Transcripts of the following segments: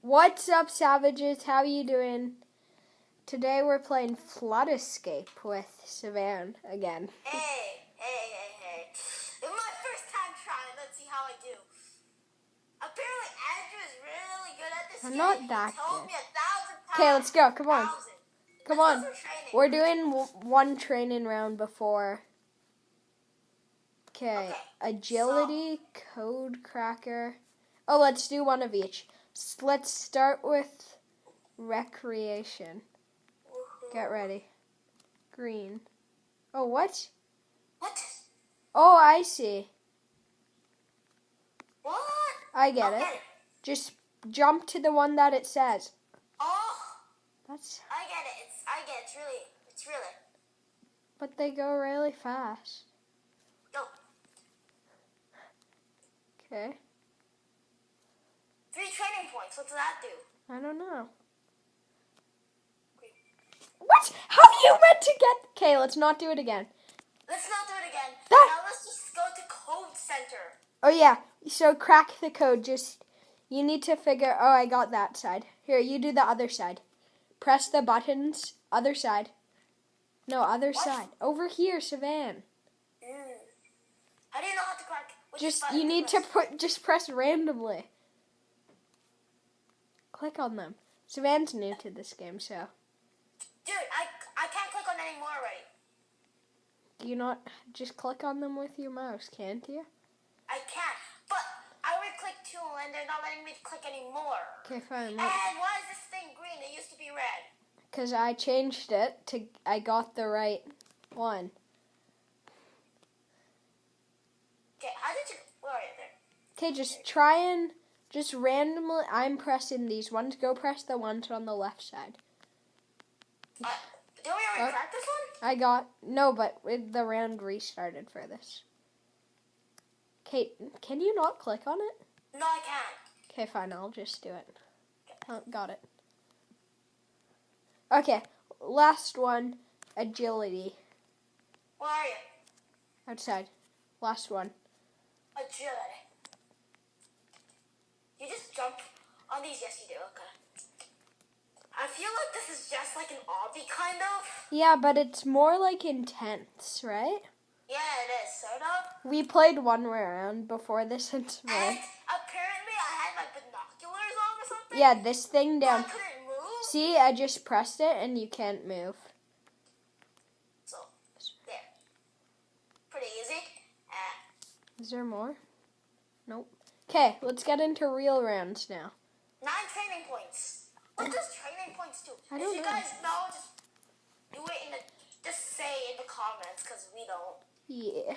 What's up, savages? How you doing? Today we're playing Flood Escape with Sivan again. Hey. It's my first time trying. Let's see how I do. Apparently, Andrew is really good at this I'm game. not that He told good. me 1,000 times. Okay, let's go. Come on. 1,000. Come Let's on. go for training. We're doing one training round before. Okay. Agility, code cracker. Oh, let's do one of each. Let's start with recreation. Get ready. Green. Oh, what? What? Oh, I see. What? I get it. Just jump to the one that it says. Oh. That's. I get it. It's really. But they go really fast. Go. Okay. 3 training points. What does that do? I don't know. What? How do you meant to get? Okay, let's not do it again. Let's not do it again. That... Now let's just go to Code Center. Oh yeah. So crack the code. You need to figure. Oh, I got that side. Here, you do the other side. Press the buttons. Other side. No, other side. Over here, Sivan. I didn't know how to crack. You need to just press randomly. Click on them. Sivan's new to this game, so. Dude, I can't click on any more already. Do you not just click on them with your mouse, can't you? I can't, but I already clicked 2 and they're not letting me click anymore. Okay, fine. And why is this thing green? It used to be red. Because I changed it to, I got the right one. Okay, how did you, where are you there? Okay, just try and, just randomly, I'm pressing these ones. Go press the ones on the left side. Did we already crack this one? No, but the round restarted for this. Okay, can you not click on it? No, I can't. Okay, fine, I'll just do it. Oh, got it. Okay, last one, agility. Where are you? Outside. Last one. Agility. You just jump on these? Yes, you do. Okay. I feel like this is just like an obby, kind of. Yeah, but it's more like intense, right? Yeah, it is, sort of. We played one round before this. And apparently I had my binoculars on or something. Yeah, this thing down. I couldn't move. See, I just pressed it and you can't move. So, there. Pretty easy. Is there more? Nope. Okay, let's get into real rounds now. 9 training points. What does training points do? I don't know. If you guys know, just do it just say in the comments, because we don't. Yeah.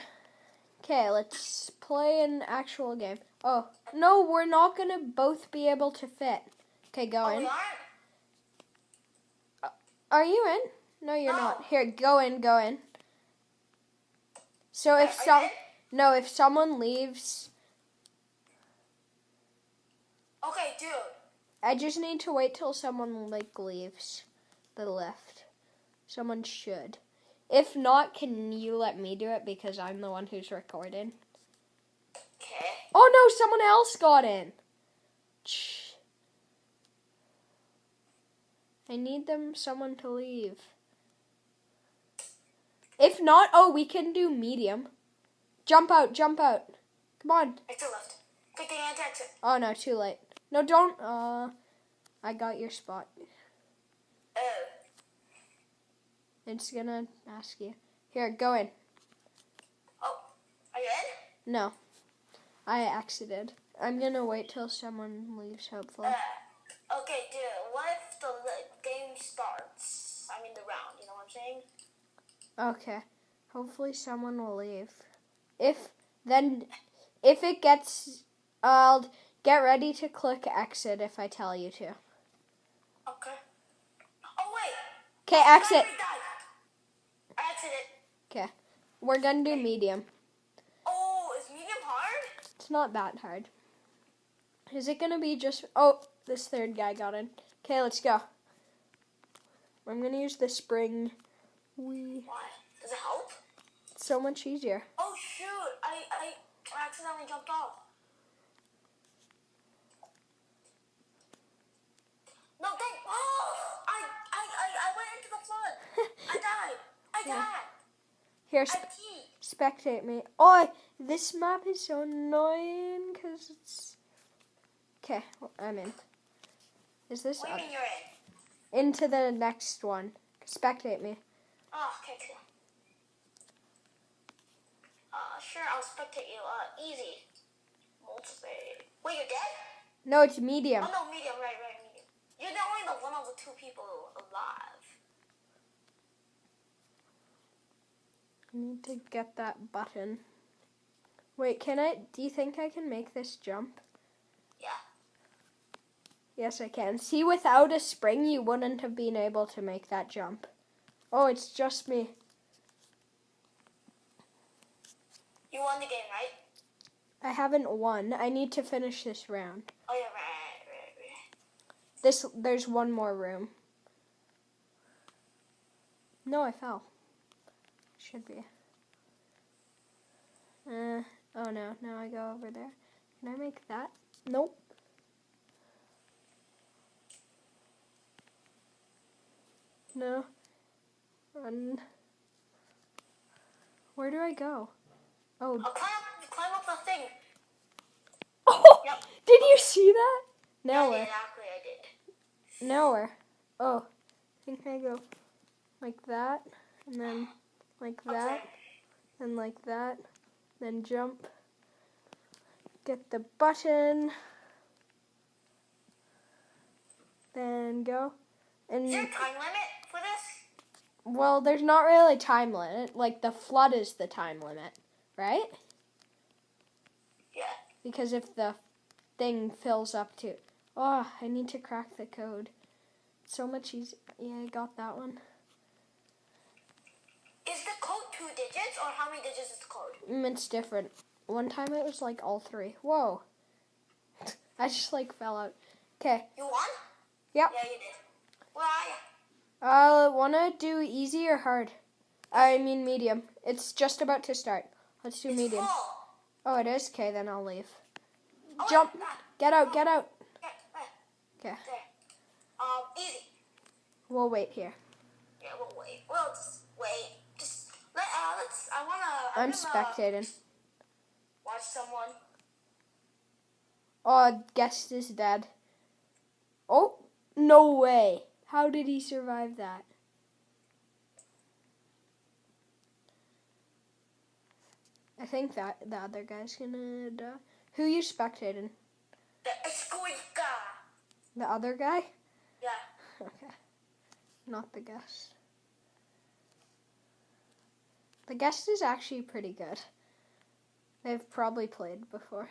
Okay, let's play an actual game. Oh, no, we're not going to both be able to fit. Okay, go in. We aren't? Are you in? No, you're not. Here, go in. So if someone leaves. Okay, dude. I just need to wait till someone leaves the lift. Someone should. If not, can you let me do it because I'm the one who's recording? Okay. Oh no, someone else got in. Shh. I need someone to leave. If not, we can do medium. Jump out. Come on. Exit left. Click the anti-exit. Oh no, too late. No, don't. I got your spot. Oh. It's gonna ask you. Here, go in. Oh, are you in? No. I exited. I'm gonna wait till someone leaves, hopefully. Okay, dude. What if the game starts? I mean the round, you know what I'm saying? Okay. Hopefully someone will leave. If it gets, I'll get ready to click exit if I tell you to. Okay. Oh, wait. Okay, exit. I exited. Okay. We're gonna do medium. Oh, is medium hard? It's not that hard. Is it gonna be just... Oh, this third guy got in. Okay, let's go. I'm gonna use the spring. Why? Does it help? It's so much easier. Oh, shoot. I accidentally jumped off. Yeah. can't. Here, I teach. spectate me. Oh, this map is so annoying because it's... Okay, I'm in. Is this What do you mean you're in? into the next one? Spectate me. Oh, okay, cool. Sure, I'll spectate you. Easy. Multiplayer. Wait, you're dead? No, it's medium. Oh, no, medium. Right, medium. You're the only one of the two people alive. I need to get that button. Wait, do you think I can make this jump? Yeah. Yes, I can. See, without a spring, you wouldn't have been able to make that jump. Oh, it's just me. You won the game, right? I haven't won. I need to finish this round. Oh, yeah, right. There's one more room. No, I fell. Should be. Oh no, now I go over there. Can I make that? Nope. No. Run. Where do I go? Oh. Climb up the thing. Oh! Yep. Did you see that? Now where? Exactly, I did. Now where? Oh. I think I go like that, and then like that, and like that, then jump. Get the button. Then go. And is there a time limit for this? Well, there's not really a time limit. Like, the flood is the time limit, right? Yeah. Because if the thing fills up to... Oh, I need to crack the code. So much easier. Yeah, I got that one. Is the code 2 digits, or how many digits is the code? It's different. One time it was, like, all 3. Whoa. I just, like, fell out. Okay. You won? Yep. Yeah, you did. Where are you? Wanna do easy or hard? I mean medium. It's just about to start. Let's do medium. Full. Oh, it is? Okay, then I'll leave. Oh, Jump. wait, Get out, get out. Okay. Okay. There. Easy. We'll wait here. Yeah, we'll wait. We'll just wait. Let's. I'm spectating. Watch someone. Oh, guest is dead. Oh, no way. How did he survive that? I think that the other guy's gonna die. Who you spectating? The Escuica. The other guy? Yeah. Okay. Not the guest. The guest is actually pretty good. They've probably played before.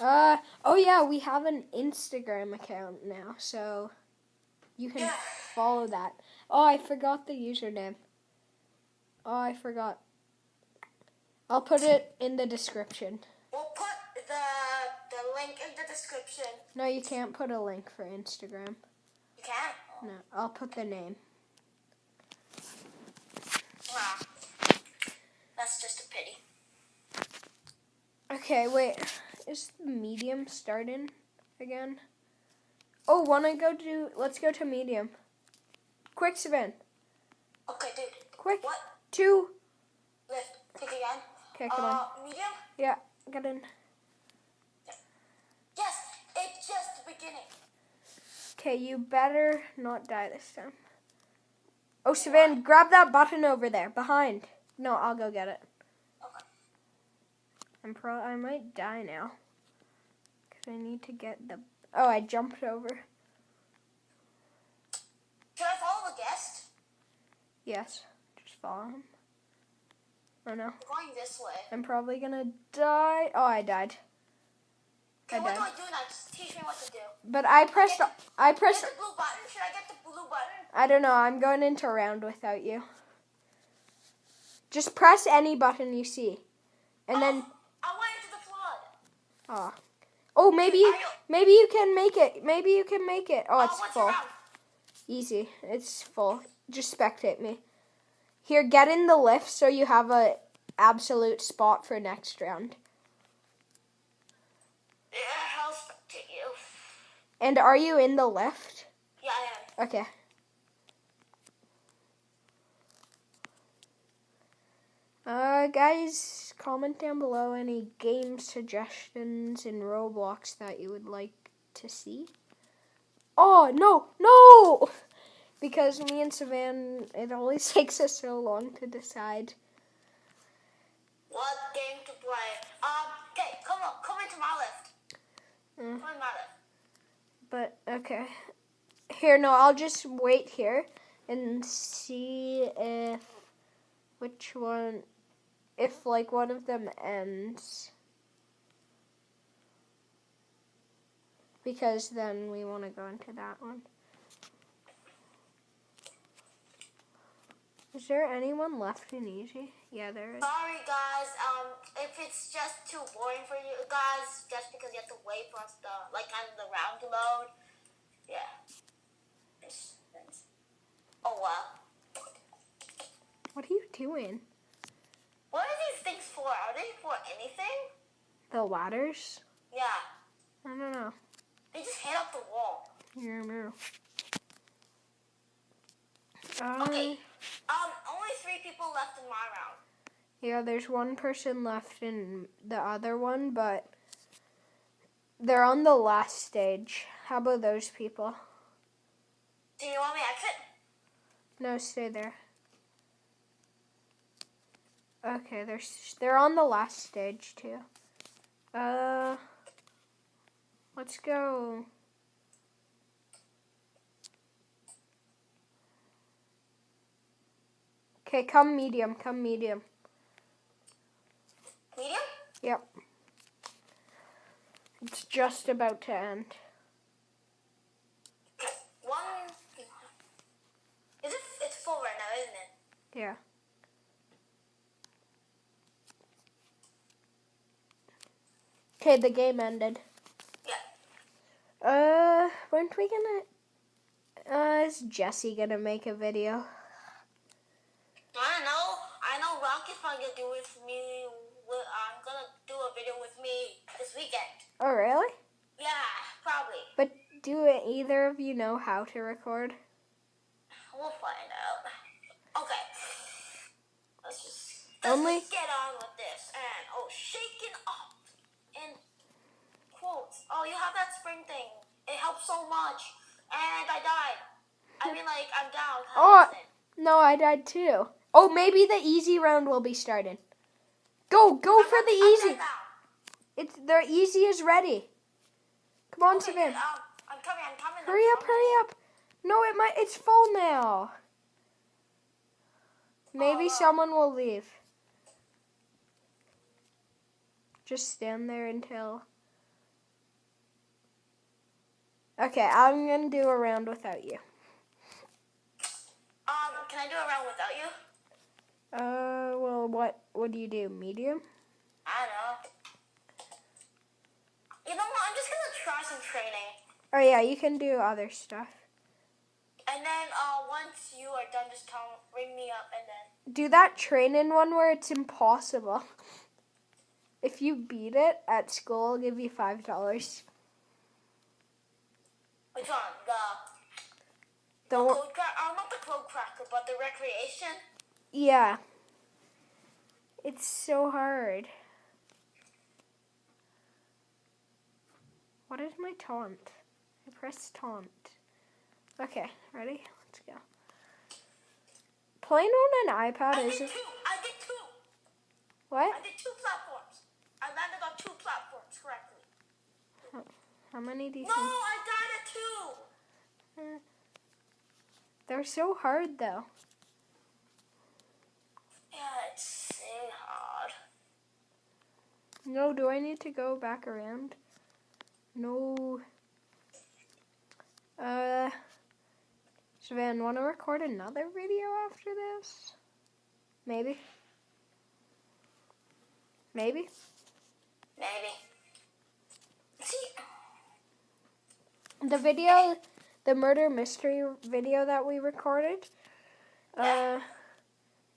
Oh yeah, we have an Instagram account now, so you can follow that. Oh, I forgot the username. Oh, I forgot. I'll put it in the description. We'll put the link in the description. No, you can't put a link for Instagram. You can't? No, I'll put the name. Wow. That's just a pity. Okay, wait. Is the medium starting again? Oh, let's go to medium. Quick, Sivan. Okay, dude. Quick. What? 2. Lift. Take again. Okay, come on. Medium? Yeah, get in. Yes, it's just the beginning. Okay, you better not die this time. Oh, Sivan, grab that button over there, behind. No, I'll go get it. Okay. I might die now. Because I need to get the... Oh, I jumped over. Should I follow the guest? Yes, just follow him. Oh no. We're going this way. I'm probably gonna die. Oh, I died. Okay, what do I do now? Just teach me what to do. But I pressed... Get the blue button? Should I get the blue button? I don't know. I'm going into round without you. Just press any button you see. And then... I went into the flood. Oh, maybe you can make it. Maybe you can make it. Oh, it's what's full. your round? Easy. It's full. Just spectate me. Here, get in the lift so you have a absolute spot for next round. Yeah, I'll spectate you. And are you in the lift? Yeah, I am. Okay. Guys, comment down below any game suggestions in Roblox that you would like to see. Oh, no! Because me and Sivan, it always takes us so long to decide. What game to play? Okay, come into my left. Come in my left. But, okay. Here, no, I'll just wait here and see if like one of them ends. Because then we want to go into that one. Is there anyone left in easy? Yeah, there is. Sorry guys, if it's just too boring for you guys, just because you have to wait for us to, like, kind of the round to load. Yeah. Oh wow. What are you doing? What are these things for? Are they for anything? The ladders? Yeah. I don't know. They just hit up the wall. Yeah, no. Okay. Only 3 people left in my round. Yeah, there's one person left in the other one, but they're on the last stage. How about those people? Do you want me to exit? No, stay there. Okay, they're on the last stage too. Let's go. Okay, come medium. Medium? Yep. It's just about to end. It's full right now, isn't it? Yeah. Okay, the game ended. Yeah. Weren't we gonna... is Jesse gonna make a video? I know Rocky's probably gonna do it with me. I'm gonna do a video with me this weekend. Oh, really? Yeah, probably. But do either of you know how to record? We'll find out. Okay. Let's just get on with this. And, shaking up. And quotes. Oh, you have that spring thing. It helps so much. And I died. I mean, like, I'm down. No, I died too. Oh, maybe the easy round will be starting. Go for the easy. The easy is ready. Come on, Sivan. I'm coming. Hurry up. No, it's full now. Maybe someone will leave. Just stand there until... Okay, I'm gonna do a round without you. Can I do a round without you? Well, what do you do? Medium? I don't know. You know what? I'm just gonna try some training. Oh yeah, you can do other stuff. And then once you are done, just ring me up and then... Do that training one where it's impossible. If you beat it at school, I'll give you $5. Which one? The code cracker? Not the code cracker, but the recreation? Yeah. It's so hard. What is my taunt? I pressed taunt. Okay, ready? Let's go. Playing on an iPad I did 2. What? I did 2 platforms. I landed on 2 platforms correctly. How many do you No, think? I died at 2. They're so hard though. Yeah, it's so hard. No, do I need to go back around? No. Sivan, want to record another video after this? Maybe. See? The murder mystery video that we recorded,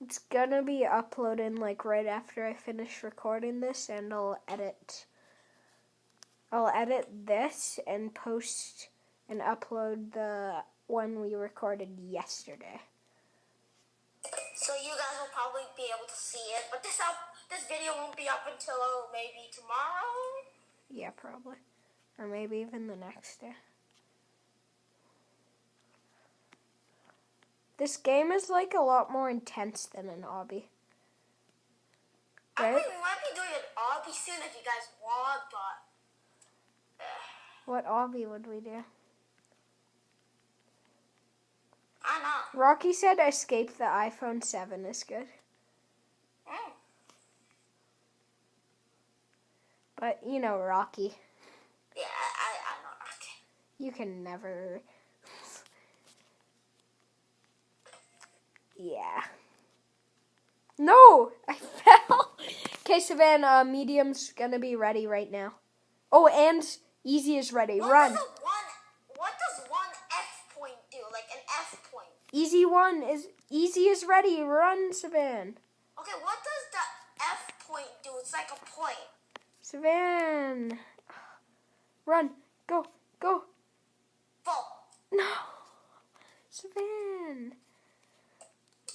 it's gonna be uploaded like right after I finish recording this, and I'll edit this and post and upload the one we recorded yesterday. So you guys will probably be able to see it, but this video won't be up until maybe tomorrow. Yeah, probably. Or maybe even the next day. This game is like a lot more intense than an obby. Right? Right? I think we might be doing an obby soon if you guys want, but... What obby would we do? I know. Rocky said escape the iPhone 7 is good. Mm. But, you know, Rocky. Yeah, I know Rocky. You can never... Yeah. No! I fell! Okay, Sivan, medium's gonna be ready right now. Oh, and easy is ready. Run! What does one F point do? Like an F point? Easy is ready. Run, Sivan. Okay, what does the F point do? It's like a point. Sivan. Run. Go. Go. Fall. No. Sivan.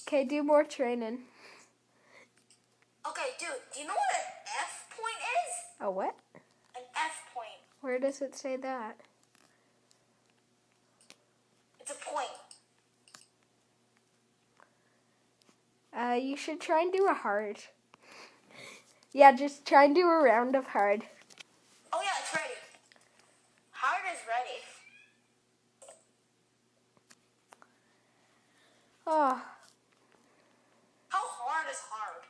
Okay, do more training. Okay, dude, do you know what an F point is? A what? An F point. Where does it say that? It's a point. You should try and do a hard. Yeah, just try and do a round of hard. Oh yeah, it's ready. Hard is ready. Oh. How hard is hard?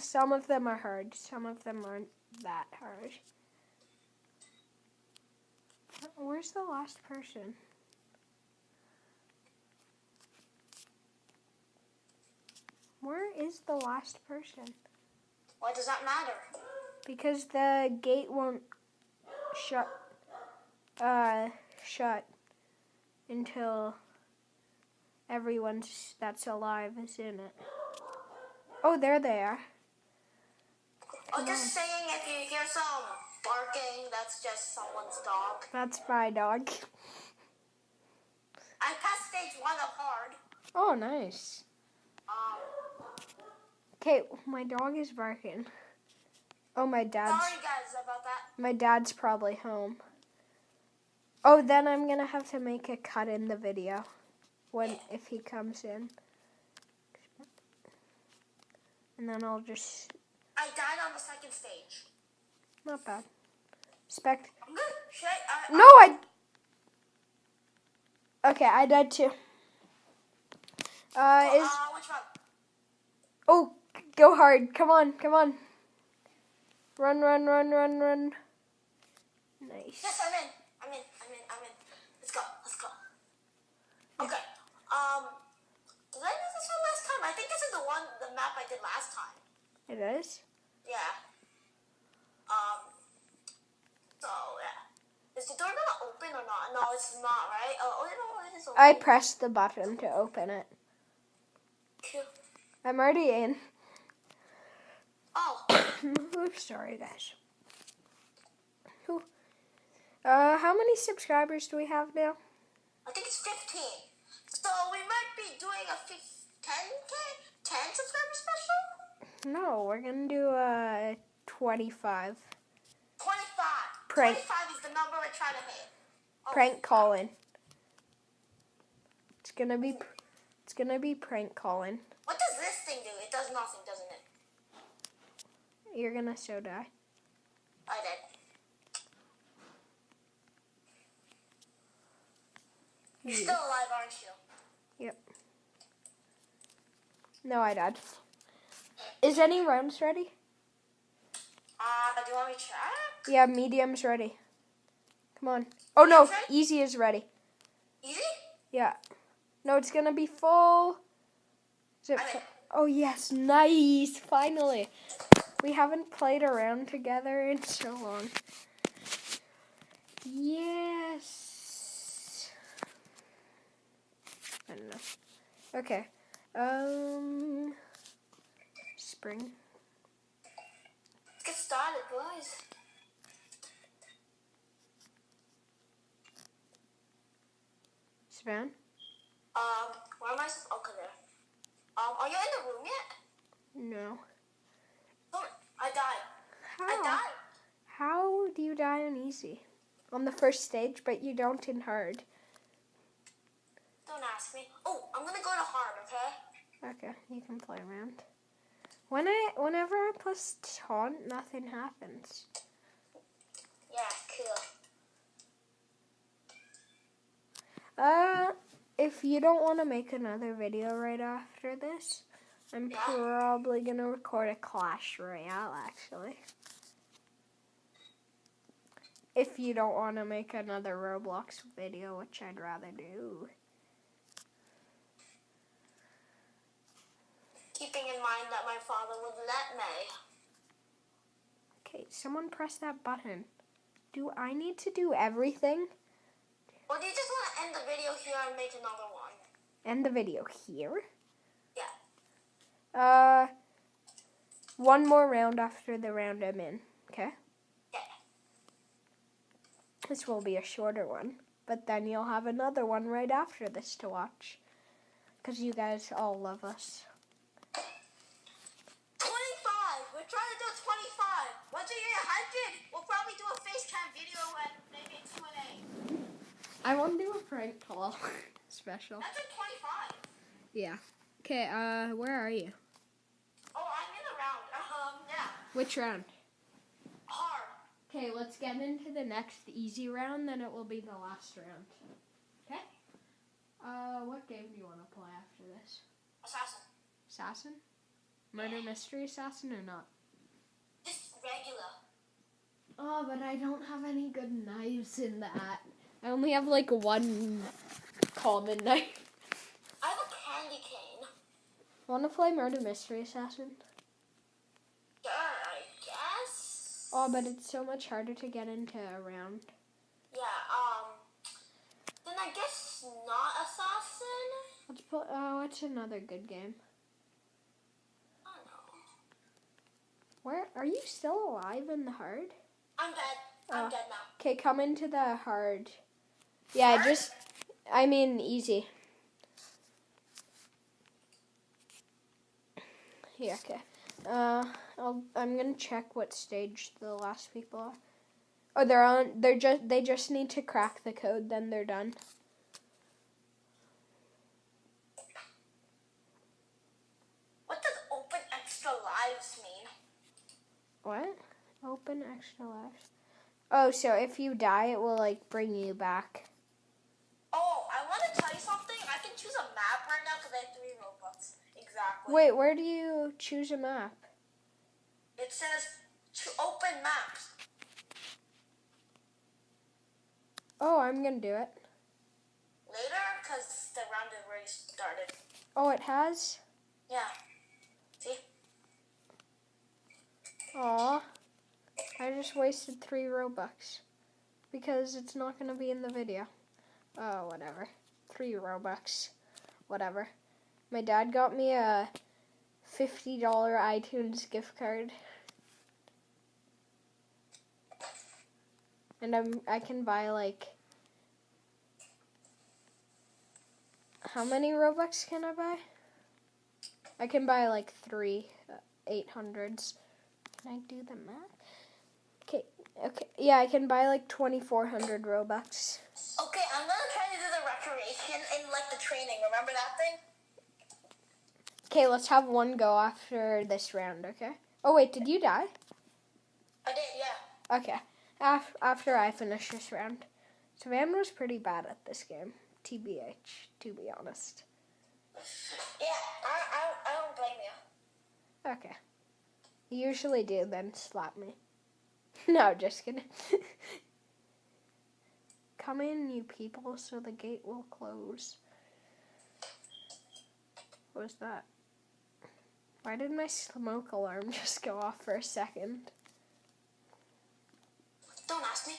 Some of them are hard. Some of them aren't that hard. Where's the last person? Where is the last person? Why does that matter? Because the gate won't shut until everyone that's alive is in it. Oh, there they are. Oh, just saying, if you hear some barking, that's just someone's dog. That's my dog. I passed stage 1 of hard. Oh, nice. Okay, my dog is barking. Oh, Sorry guys about that. My dad's probably home. Oh, then I'm gonna have to make a cut in the video if he comes in. And then I'll just... I died on the second stage. Not bad. I'm good. Okay, I died too. Which one? Oh, go hard. Come on, come on. Run, run, run, run, run. Nice. Yes, I'm in. Let's go. Okay. Did I do this one last time? I think this is the map I did last time. It is? Yeah. So, yeah. Is the door gonna open or not? No, it's not, right? Oh, no, it is open. I pressed the button to open it. Cute. I'm already in. Oh. Oops, sorry, guys. How many subscribers do we have now? I think it's 15. So we might be doing a 10 subscriber special? No, we're gonna do 25. 25. Prank. 25 is the number we're trying to hit. Oh. Prank calling. It's gonna be prank calling. What does this thing do? It does nothing, doesn't it? You're gonna so die. I did. You're still alive, aren't you? Yep. No, I died. Is any rounds ready? Do you want me to check? Yeah, medium's ready. Come on. Oh no, easy is ready. Easy? Yeah. No, it's gonna be full. Is it oh yes, nice. Finally. We haven't played around together in so long. Yes. I don't know. Okay. Spring. Let's get started, boys. Sivan? Where am I? Okay, there. Are you in the room yet? No. Oh, I died. How? I died. How do you die on easy? On the first stage, but you don't in hard. Don't ask me. Oh, I'm gonna go to hard, okay? Okay, you can play around. Whenever I press taunt, nothing happens. Yeah, cool. If you don't want to make another video right after this, I'm probably gonna record a Clash Royale, actually. If you don't want to make another Roblox video, which I'd rather do. Keeping in mind that my father would let me. Okay, someone press that button. Do I need to do everything? Or do you just want to end the video here and make another one? End the video here? Yeah. One more round after the round I'm in, okay? Yeah. This will be a shorter one, but then you'll have another one right after this to watch. Because you guys all love us. 25! We're trying to do 25! Once we get 100, we'll probably do a FaceTime video and maybe a Q&A. I want to do a prank call special. That's at 25. Yeah. Okay, where are you? Oh, I'm in a round. Yeah. Which round? Hard. Okay, let's get into the next easy round, then it will be the last round. Okay? What game do you want to play after this? Assassin. Assassin? Murder Mystery Assassin or not? Just regular. Oh, but I don't have any good knives in that. I only have like one common knife. I have a candy cane. Want to play Murder Mystery Assassin? Sure, I guess. Oh, but it's so much harder to get into a round. Yeah, then I guess not Assassin? Let's play, what's another good game? I don't know. Where, are you still alive in the hard? I'm dead. I'm dead now. Okay, come into the hard. Yeah, Hard? I mean easy. Yeah, okay. I'm gonna check what stage the last people are. Oh, they just need to crack the code, then they're done. What does open extra lives mean? What? Open extra lives. Oh, so if you die, it will like bring you back. Oh, I want to tell you something. I can choose a map right now because I have 3 Robux. Exactly. Wait, where do you choose a map? It says to open maps. Oh, I'm gonna do it. Later, because the round has already started. Oh, it has? Yeah. See? Aw. I just wasted 3 Robux. Because it's not gonna be in the video. Oh, whatever. 3 Robux. Whatever. My dad got me a $50 iTunes gift card. And I can buy like... How many Robux can I buy? I can buy like 3 800s. Can I do the math? Okay. Yeah, I can buy like 2,400 Robux. Okay, I'm going to try to do the recreation and like the training. Remember that thing? Okay, let's have one go after this round, okay? Oh, wait, did you die? I did, yeah. Okay. After I finish this round. Sivan was pretty bad at this game. TBH, to be honest. Yeah, I don't blame you. Okay. You usually do, then slap me. No, just kidding. Come in, you people, so the gate will close. What was that? Why did my smoke alarm just go off for a second? Don't ask me.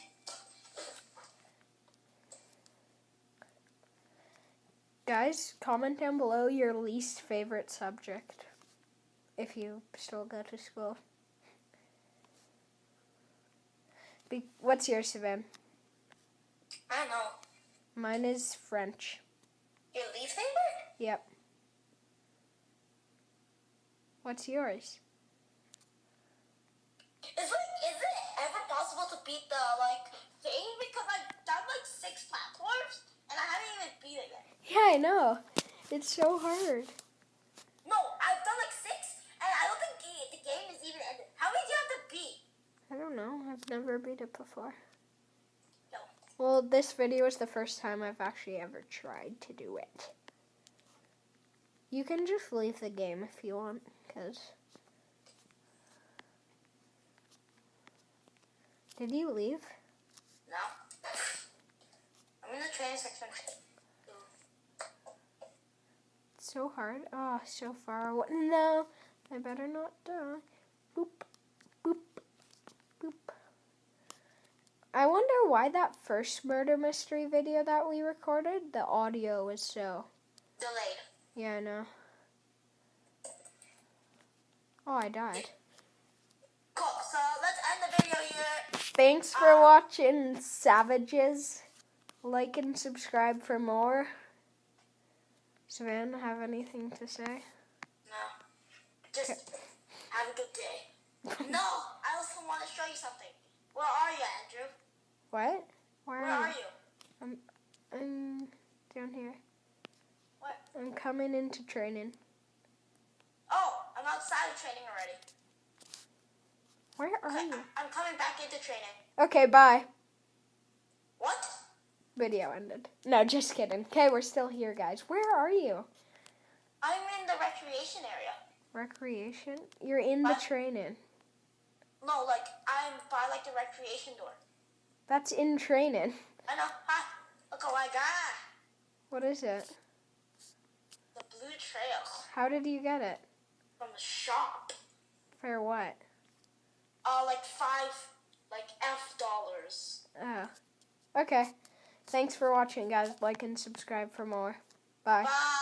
Guys, comment down below your least favorite subject. If you still go to school. What's yours, Sivan? I don't know. Mine is French. Your least favorite? Yep. What's yours? Is it ever possible to beat the thing? Because I've done 6 platforms and I haven't even beat it yet. Yeah, I know. It's so hard. No, I've done 6 and I don't think the game is even ended. How many do you have to beat? I don't know. I've never beat it before. No. Well, this video is the first time I've actually ever tried to do it. You can just leave the game if you want, because... Did you leave? No. I'm in the training section. It's so hard. Oh, so far away. No, I better not die. Boop, boop, boop. I wonder why that first murder mystery video that we recorded, the audio was so... Delayed. Yeah, I know. Oh, I died. Cool, so let's end the video here. Thanks for watching, savages. Like and subscribe for more. Sivan, have anything to say? No. Just have a good day. No, I also want to show you something. Where are you, Andrew? What? Where are you? I'm down here. What? I'm coming into training. Oh, I'm outside of training already. Where are you? I'm coming back into training. Okay, bye. What? Video ended. No, just kidding. Okay, we're still here, guys. Where are you? I'm in the recreation area. Recreation? You're in the training. No, I'm by the recreation door. That's in training. I know. Ha! Look what I got. What is it? The blue trail. How did you get it? From the shop. For what? $5 Oh. Okay. Thanks for watching, guys. Like and subscribe for more. Bye. Bye.